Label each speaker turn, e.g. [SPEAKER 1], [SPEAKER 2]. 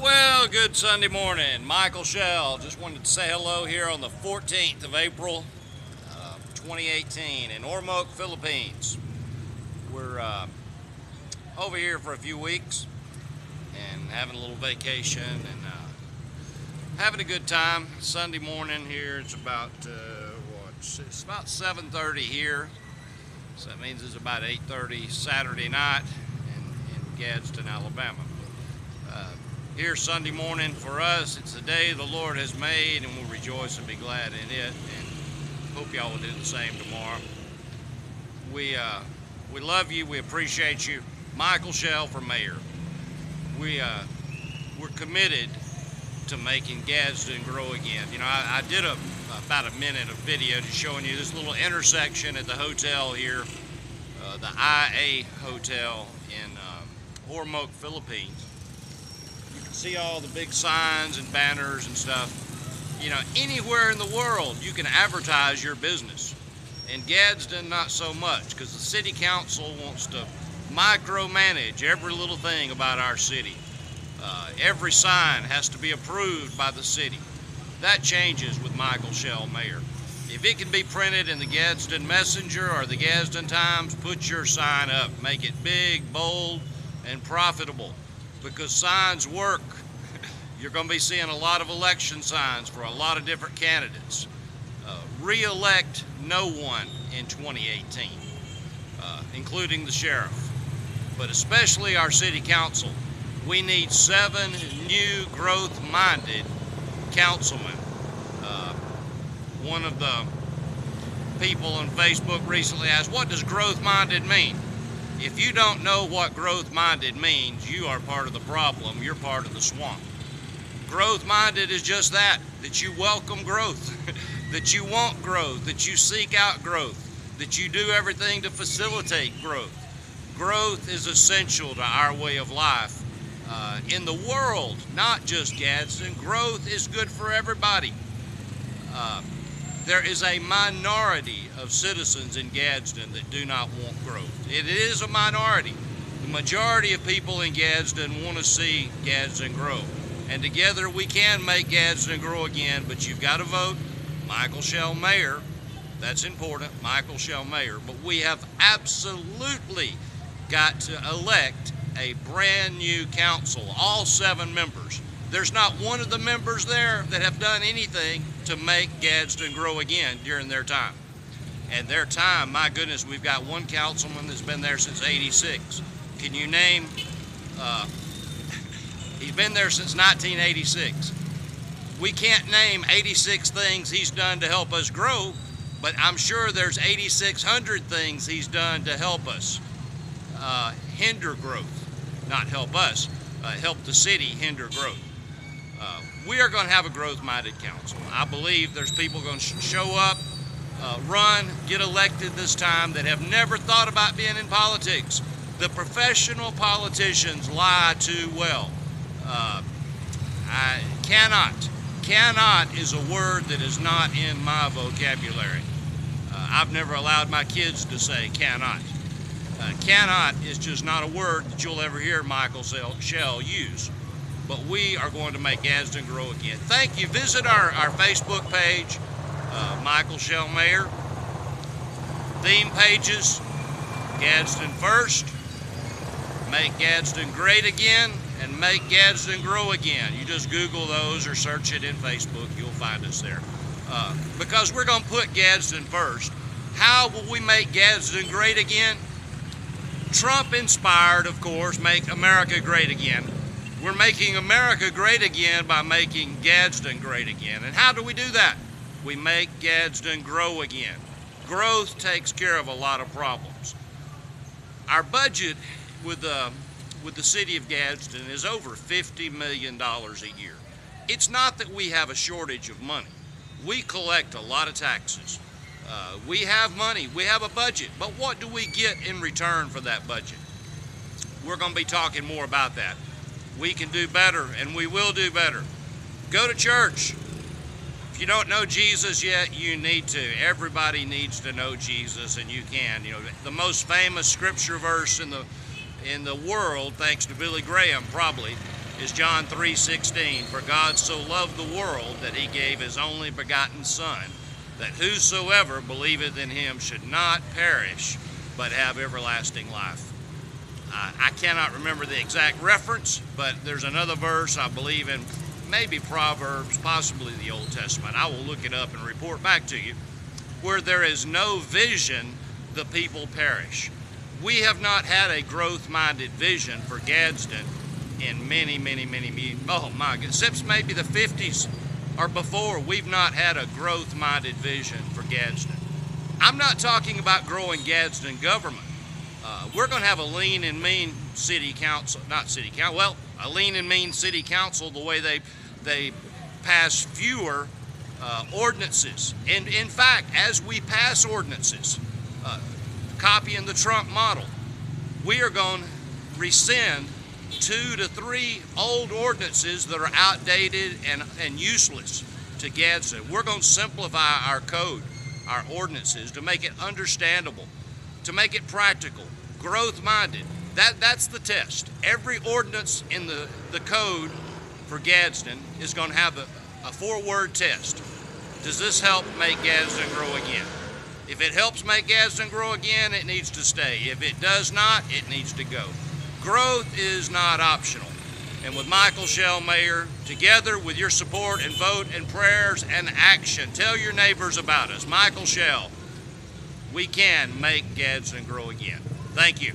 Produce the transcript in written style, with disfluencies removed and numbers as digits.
[SPEAKER 1] Well, good Sunday morning. Michael Shell. Just wanted to say hello here on the 14th of April, 2018 in Ormoc, Philippines. We're over here for a few weeks and having a little vacation and having a good time. Sunday morning here, it's about, it's about 7:30 here. So that means it's about 8:30 Saturday night in Gadsden, Alabama. Here Sunday morning for us, it's the day the Lord has made, and we'll rejoice and be glad in it, and hope y'all will do the same tomorrow. We love you, we appreciate you. Michael Shell for mayor. We're committed to making Gadsden grow again. You know, I did about a minute of video just showing you this little intersection at the hotel here, the IA Hotel in Ormoc, Philippines. You can see all the big signs and banners and stuff. You know, anywhere in the world you can advertise your business. In Gadsden, not so much, because the city council wants to micromanage every little thing about our city. Every sign has to be approved by the city. That changes with Michael Shell, mayor. If it can be printed in the Gadsden Messenger or the Gadsden Times, put your sign up. Make it big, bold, and profitable, because signs work. You're going to be seeing a lot of election signs for a lot of different candidates. Re-elect no one in 2018, including the sheriff, but especially our city council. We need 7 new growth-minded councilmen. One of the people on Facebook recently asked, what does growth-minded mean? If you don't know what growth-minded means, you are part of the problem. You're part of the swamp. Growth-minded is just that you welcome growth, that you want growth, that you seek out growth, that you do everything to facilitate growth. Growth is essential to our way of life. In the world, not just Gadsden, growth is good for everybody. There is a minority of citizens in Gadsden that do not want growth. It is a minority. The majority of people in Gadsden want to see Gadsden grow. And together we can make Gadsden grow again, but you've got to vote Michael Shell mayor. That's important, Michael Shell mayor. But we have absolutely got to elect a brand new council, all 7 members. There's not one of the members there that have done anything to make Gadsden grow again during their time. And their time, my goodness, we've got one councilman that's been there since '86. Can you name, he's been there since 1986. We can't name 86 things he's done to help us grow, but I'm sure there's 8,600 things he's done to help us hinder growth. Not help us, help the city hinder growth. We are going to have a growth-minded council. I believe there's people going to show up, run, get elected this time that have never thought about being in politics. The professional politicians lie too well. Cannot is a word that is not in my vocabulary. I've never allowed my kids to say cannot. Cannot is just not a word that you'll ever hear Michael Shell use. But we are going to make Gadsden grow again. Thank you. Visit our Facebook page, Michael Shell Mayor. Theme pages, Gadsden First, Make Gadsden Great Again, and Make Gadsden Grow Again. You just Google those or search it in Facebook. You'll find us there. Because we're going to put Gadsden first. How will we make Gadsden great again? Trump inspired, of course, Make America Great Again. We're making America great again by making Gadsden great again. And how do we do that? We make Gadsden grow again. Growth takes care of a lot of problems. Our budget with the city of Gadsden is over $50 million a year. It's not that we have a shortage of money. We collect a lot of taxes. We have money, we have a budget, but what do we get in return for that budget? We're going to be talking more about that. We can do better, and we will do better. Go to church. If you don't know Jesus yet, you need to. Everybody needs to know Jesus, and you can. You know, the most famous scripture verse in the world, thanks to Billy Graham probably, is John 3:16. For God so loved the world that he gave his only begotten Son, that whosoever believeth in him should not perish, but have everlasting life. I cannot remember the exact reference, but there's another verse, I believe in maybe Proverbs, possibly the Old Testament. I will look it up and report back to you. Where there is no vision, the people perish. We have not had a growth-minded vision for Gadsden in many, oh my God, since maybe the 50s or before, we've not had a growth-minded vision for Gadsden. I'm not talking about growing Gadsden government. We're going to have a lean and mean city council, a lean and mean city council the way they pass fewer ordinances. And in fact, as we pass ordinances, copying the Trump model, we are going to rescind 2 to 3 old ordinances that are outdated and useless to Gadsden. We're going to simplify our code, our ordinances, to make it understandable, to make it practical, growth-minded. That's the test. Every ordinance in the code for Gadsden is going to have a 4-word test. Does this help make Gadsden grow again? If it helps make Gadsden grow again, it needs to stay. If it does not, it needs to go. Growth is not optional. And with Michael Shell, Mayor, together with your support and vote and prayers and action, tell your neighbors about us. Michael Shell, we can make Gadsden grow again. Thank you.